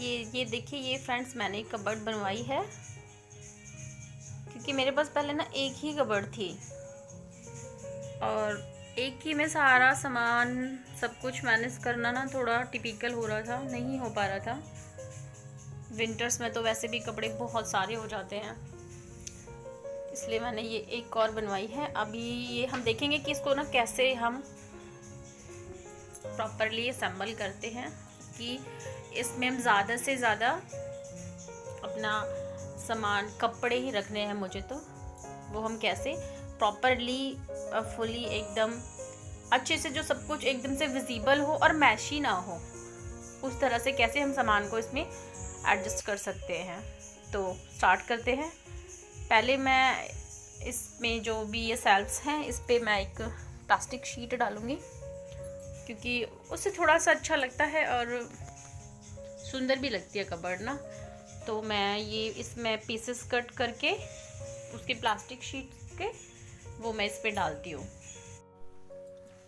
ये देखिए, ये फ्रेंड्स मैंने एक कबर्ड बनवाई है, क्योंकि मेरे पास पहले ना एक ही कबर्ड थी और एक ही में सारा सामान सब कुछ मैनेज करना ना थोड़ा टिपिकल हो रहा था, नहीं हो पा रहा था। विंटर्स में तो वैसे भी कपड़े बहुत सारे हो जाते हैं, इसलिए मैंने ये एक और बनवाई है। अभी ये हम देखेंगे कि इसको ना कैसे हम प्रॉपरली असेंबल करते हैं, कि इसमें हम ज़्यादा से ज़्यादा अपना सामान, कपड़े ही रखने हैं मुझे, तो वो हम कैसे प्रॉपरली फुली एकदम अच्छे से, जो सब कुछ एकदम से विजिबल हो और मैशी ना हो, उस तरह से कैसे हम सामान को इसमें एडजस्ट कर सकते हैं। तो स्टार्ट करते हैं। पहले मैं इसमें जो भी ये सेल्फ्स हैं इस पे मैं एक प्लास्टिक शीट डालूँगी, क्योंकि उससे थोड़ा सा अच्छा लगता है और सुंदर भी लगती है कबर्ड ना। तो मैं ये इसमें पीसेस कट करके उसकी प्लास्टिक शीट के वो मैं इस पे डालती हूँ।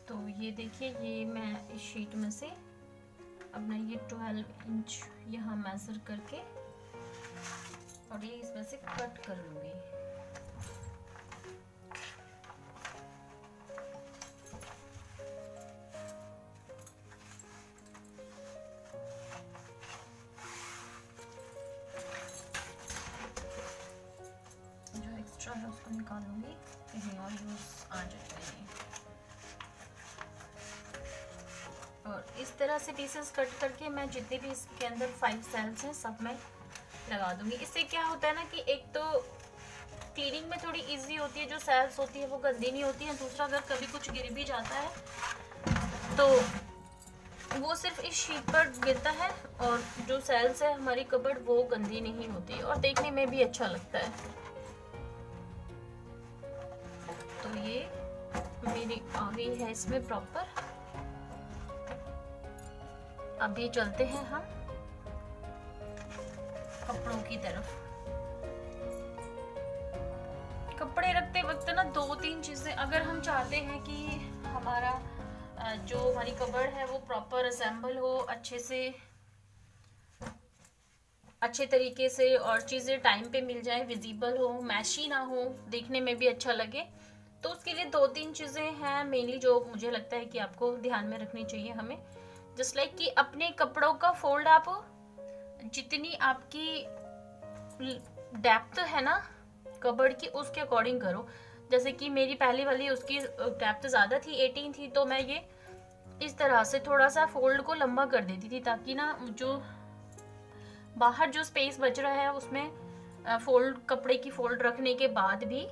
तो ये देखिए, ये मैं इस शीट में से अपना ये 12 इंच यहाँ मेजर करके और ये इसमें से कट कर लूँगी। जो एक्स्ट्रा है उसको निकालूंगी, कहीं और यूज आ जाएगा ये। और इस तरह से पीसेस कट करके मैं जितने भी इसके अंदर 5 सेल्स हैं सब में लगा दूंगी। इससे क्या होता है ना कि एक तो क्लीनिंग में थोड़ी इजी होती है, जो सेल्स होती है वो गंदी नहीं होती है। दूसरा, अगर कभी कुछ गिर भी जाता है तो वो सिर्फ इस शीट पर गिरता है और जो सेल्स है हमारी कबर्ड वो गंदी नहीं होती और देखने में भी अच्छा लगता है। तो ये मेरी आ गई है इसमें प्रॉपर। अभी चलते हैं हम कपड़ों की तरफ। कपड़े रखते वक्त ना 2-3 चीजें, अगर हम चाहते हैं कि हमारा जो हमारी कबर्ड है वो प्रॉपर असेंबल हो, अच्छे तरीके से, और चीजें टाइम पे मिल जाए, विजिबल हो, मैशी ना हो, देखने में भी अच्छा लगे, तो उसके लिए 2-3 चीजें हैं मेनली जो मुझे लगता है कि आपको ध्यान में रखनी चाहिए हमें। जस्ट लाइक कि अपने कपड़ों का फोल्ड आप जितनी आपकी डेप्थ है ना कबर्ड की उसके अकॉर्डिंग करो। जैसे कि मेरी पहली वाली उसकी डेप्थ ज़्यादा थी, 18 थी, तो मैं ये इस तरह से थोड़ा सा फोल्ड को लंबा कर देती थी, ताकि ना जो बाहर जो स्पेस बच रहा है उसमें फोल्ड, कपड़े की फोल्ड रखने के बाद भी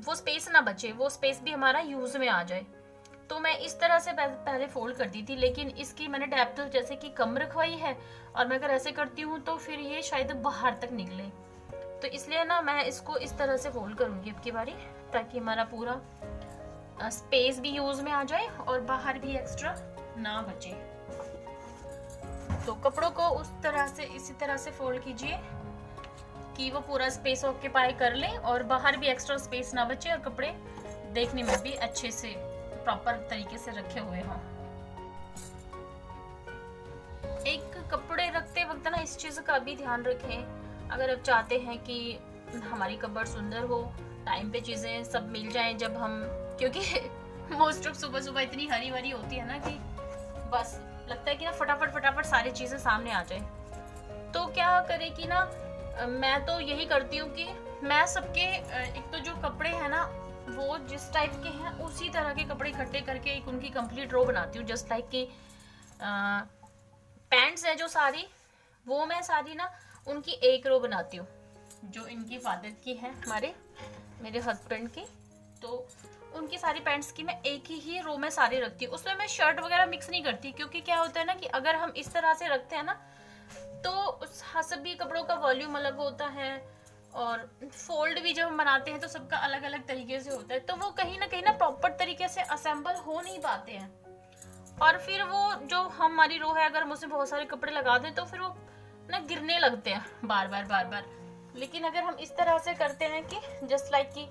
वो स्पेस ना बचे, वो स्पेस भी हमारा यूज में आ जाए। तो मैं इस तरह से पहले फोल्ड करती थी, लेकिन इसकी मैंने डेप्थ जैसे कि कम रखवाई है और मैं अगर ऐसे करती हूँ तो फिर ये शायद बाहर तक निकले, तो इसलिए ना मैं इसको इस तरह से फोल्ड करूँगी अब की बारी, ताकि हमारा पूरा स्पेस भी यूज में आ जाए और बाहर भी एक्स्ट्रा ना बचे। तो कपड़ों को उस तरह से, इसी तरह से फोल्ड कीजिए कि वो पूरा स्पेस ऑक्यूपाई कर ले और बाहर भी एक्स्ट्रा स्पेस ना बचे और कपड़े देखने में भी अच्छे से प्रॉपर तरीके से रखे हुए हों। एक कपड़े रखते वक्त ना इस चीज का भी ध्यान रखें, अगर आप चाहते हैं कि हमारी कपड़ सुंदर हो, टाइम पे चीजें सब मिल जाएं जब हम, क्योंकि मोस्ट ऑफ सुबह सुबह इतनी हरी भरी होती है ना कि बस लगता है कि ना फटाफट सारी चीजें सामने आ जाए। तो क्या करे कि ना मैं तो यही करती हूँ कि मैं सबके एक तो जो कपड़े हैं ना वो जिस टाइप के हैं उसी तरह के कपड़े इकट्ठे करके एक उनकी कंप्लीट रो बनाती हूँ। जस्ट लाइक कि पैंट्स है जो सारी, वो मैं सारी ना उनकी एक रो बनाती हूँ, जो इनकी फादर की है, मेरे हस्बैंड की, तो उनकी सारी पैंट्स की मैं एक ही रो में सारी रखती हूँ। उसमें मैं शर्ट वगैरह मिक्स नहीं करती, क्योंकि क्या होता है ना कि अगर हम इस तरह से रखते हैं ना तो सभी कपड़ों का वॉल्यूम अलग होता है और फोल्ड भी जब हम बनाते हैं तो सबका अलग अलग तरीके से होता है, तो वो कहीं ना प्रॉपर तरीके से असेंबल हो नहीं पाते हैं। और फिर वो जो हमारी रो है, अगर हम उसमें बहुत सारे कपड़े लगा दें तो फिर वो ना गिरने लगते हैं बार बार। लेकिन अगर हम इस तरह से करते हैं कि जस्ट लाइक कि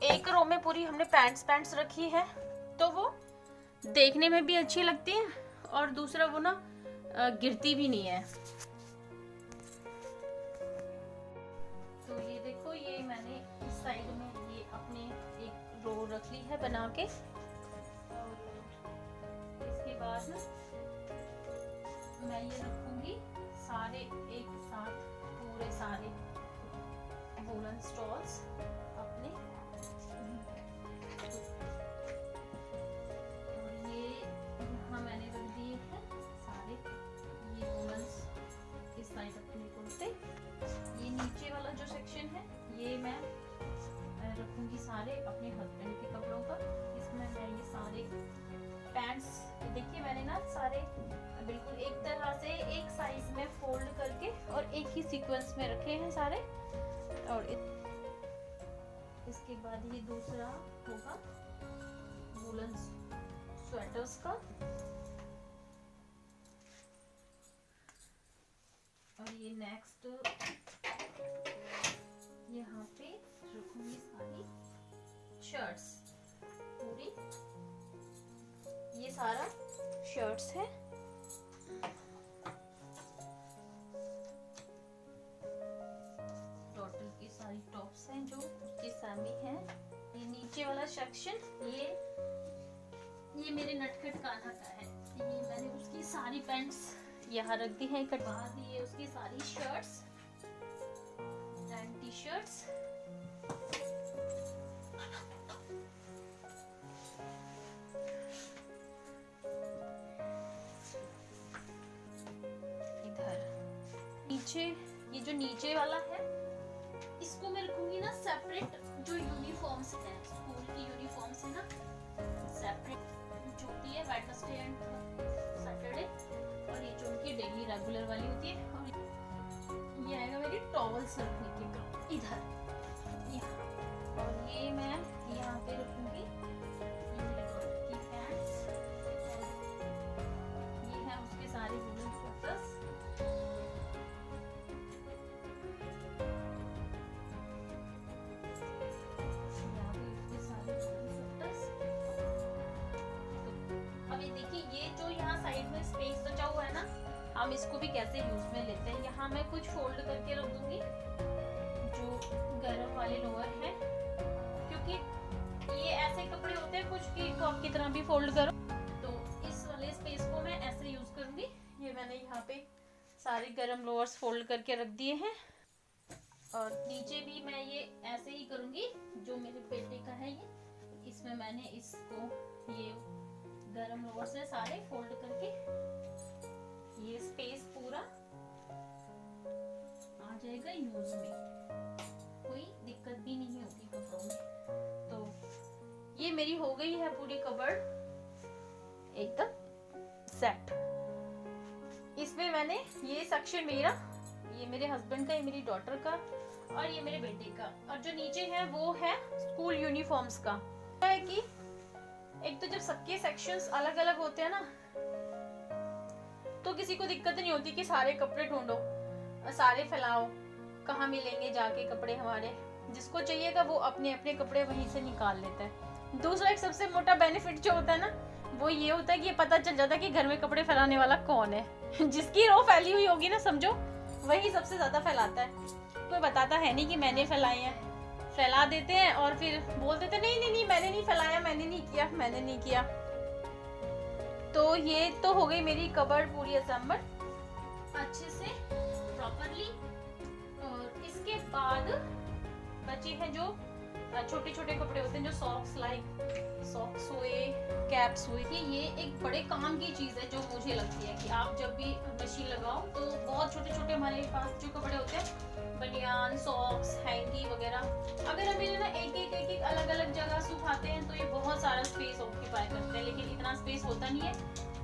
एक रो में पूरी हमने पैंट्स रखी है, तो वो देखने में भी अच्छी लगती है और दूसरा वो ना गिरती भी नहीं है। तो ये देखो, ये मैंने इस साइड में ये अपने एक रो रख ली है बना के। और इसके बाद मैं ये रखूंगी सारे एक साथ, पूरे सारे वूलन स्टॉल्स अपने। और ये यहाँ मैंने रख दिए हैं सारे ये वूलन्स इस साइड अपने कुर्ते। ये नीचे वाला जो सेक्शन है ये मैं रखूंगी सारे अपने हस्बैंड के कपड़ों का। इसमें मैं ये सारे पैंट्स, देखिए मैंने ना सारे बिल्कुल एक तरह से एक साइज में फोल्ड करके और एक ही सीक्वेंस में रखे हैं सारे। और इसके बाद ये दूसरा होगा वूलन स्वेटर्स का। और ये नेक्स्ट यहाँ पे रखूंगी सारी शर्ट्स पूरी। ये सारा शर्ट्स है। टोटल की सारी टॉप्स हैं जो उसकी सामी है। ये नीचे वाला सेक्शन ये मेरे नटखट कान्हा का है। ये मैंने उसकी सारी पैंट्स यहाँ रख दी है। कटवा दी है उसकी सारी शर्ट्स एंड टी शर्ट्स। ये जो नीचे वाला है इसको मैं रखूंगी ना सेपरेट। जो यूनिफॉर्म्स है स्कूल की यूनिफॉर्म्स है ना, सेपरेट जो होती है वेडनेसडे एंड सैटरडे। और ये जो उनकी डेली रेगुलर वाली होती है। और ये आएगा मेरी टॉवल्स रखने के काम इधर यहाँ। और ये मैं यहाँ पे रखूंगी ये मेरे डॉटर की पैंट्स। ये है उसके सारे वुलन स्वेटर्स। स्पेस बचा हुआ है ना, हम इसको भी कैसे यूज में लेते हैं। यहाँ मैं कुछ फोल्ड करके रख दूंगी जो गर्म वाले लोअर है, क्योंकि ये ऐसे कपड़े होते हैं कुछ की टॉप की तरह भी फोल्ड करो। तो इस वाले स्पेस को मैं ऐसे यूज करूंगी। ये मैंने यहाँ पे सारे गर्म लोअर्स फोल्ड करके रख दिए हैं। और नीचे भी मैं ये ऐसे ही करूंगी जो मेरे बेटे का है। ये इसमें मैंने इसको ये गरम लोअर से सारे फोल्ड करके ये स्पेस पूरा आ जाएगा यूज में, कोई दिक्कत भी नहीं होगी कपड़ों में। तो ये मेरी हो गई है पूरी कबर्ड एकदम सेट। इसमें मैंने ये सेक्शन ये मेरे हस्बैंड का, ये मेरी डॉटर का और ये मेरे बेटे का। और जो नीचे है वो है स्कूल यूनिफॉर्म्स का। है कि एक तो जब सबके सेक्शंस अलग अलग होते हैं ना, तो किसी को दिक्कत नहीं होती कि सारे कपड़े ढूंढो, सारे फैलाओ, कहाँ मिलेंगे जाके कपड़े हमारे। जिसको चाहिएगा वो अपने अपने कपड़े वहीं से निकाल लेता है। दूसरा एक सबसे मोटा बेनिफिट जो होता है ना, वो ये होता है कि ये पता चल जाता है कि घर में कपड़े फैलाने वाला कौन है। जिसकी रो फैली हुई होगी ना, समझो वही सबसे ज्यादा फैलाता है। कोई बताता है नहीं कि मैंने फैलाए हैं, फैला देते हैं और फिर बोल देते नहीं नहीं नहीं मैंने नहीं फैलाया, मैंने नहीं किया। तो ये तो हो गई मेरी कबर्ड पूरी असेंबल अच्छे से प्रॉपरली। और इसके बाद बचे हैं जो छोटे छोटे कपड़े होते हैं, जो सॉक्स हुए, कैप्स हुए। ये एक बड़े काम की चीज है जो मुझे लगती है कि आप जब भी मशीन लगाओ तो बहुत छोटे छोटे हमारे पास जो कपड़े होते हैं, बनियान, सॉक्स, हैंकी वगैरह, अगर हम इन्हें ना एक अलग अलग जगह सुखाते हैं तो ये बहुत सारा स्पेस ऑक्यूपाई करते हैं, लेकिन इतना स्पेस होता नहीं है।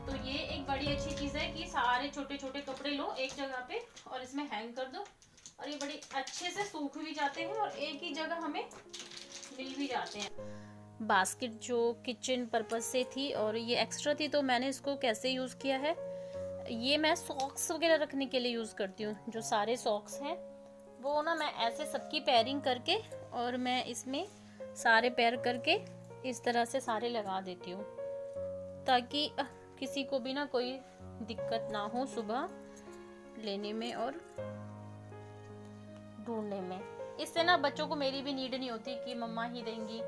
तो ये एक बड़ी अच्छी चीज है कि सारे छोटे छोटे कपड़े लो एक जगह पे और इसमें हैंग कर दो, और ये बड़ी अच्छे से सूख भी जाते हैं और एक ही जगह हमें मिल भी जाते हैं। बास्केट जो किचन पर्पस से थी और ये एक्स्ट्रा थी, तो मैंने इसको कैसे यूज किया है, ये मैं सॉक्स वगैरह रखने के लिए यूज करती हूँ। जो सारे सॉक्स हैं वो ना मैं ऐसे सबकी पेयरिंग करके और मैं इसमें सारे पेयर करके इस तरह से सारे लगा देती हूँ, ताकि किसी को भी ना कोई दिक्कत ना हो सुबह लेने में और ढूंढने में। इससे ना बच्चों को मेरी भी नीड नहीं होती कि मम्मा ही देंगी,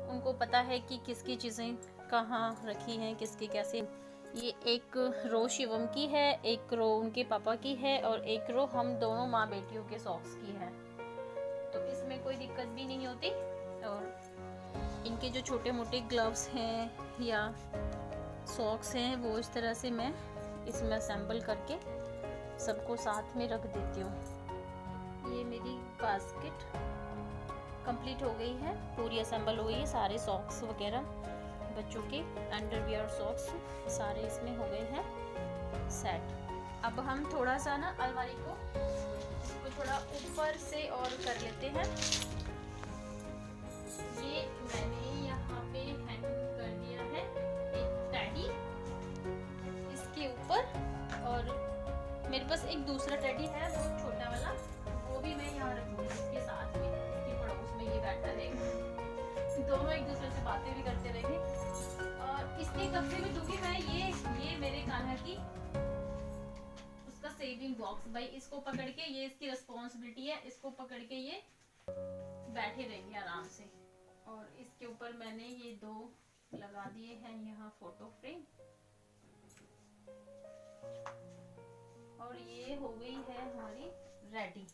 उनको पता है कि किसकी चीज़ें कहाँ रखी हैं, किसकी कैसे। ये एक रो शिवम की है, एक रो उनके पापा की है और एक रो हम दोनों माँ बेटियों के सॉक्स की है, तो इसमें कोई दिक्कत भी नहीं होती। और इनके जो छोटे मोटे ग्लव्स हैं या सॉक्स हैं वो इस तरह से मैं इसमें असेंबल करके सबको साथ में रख देती हूँ। ये मेरी बास्केट कंप्लीट हो गई है, पूरी असेंबल हो गई है। सारे सॉक्स वगैरह बच्चों के अंडरवियर सॉक्स सारे इसमें हो गए हैं सेट। अब हम थोड़ा सा ना अलमारी को थोड़ा ऊपर से और कर लेते हैं। ये मैंने यहाँ पे हैंग कर दिया है एक टेडी इसके ऊपर, और मेरे पास एक दूसरा टेडी है वो छोटा वाला, वो भी मैं यहाँ रखूंगी इसके साथ में कि पड़ोस में ये बैठा रहेगा, दोनों एक दूसरे से बातें भी करते रहेंगे। और इसके कब से भी दूंगी मैं ये मेरे कान्हा की उसका सेविंग बॉक्स, भाई इसको पकड़ के, ये इसकी रिस्पॉन्सिबिलिटी है, इसको पकड़ के ये बैठे रहेंगे आराम से। और इसके ऊपर मैंने ये 2 लगा दिए हैं यहाँ फोटो फ्रेम, और ये हो गई है हमारी रेडी।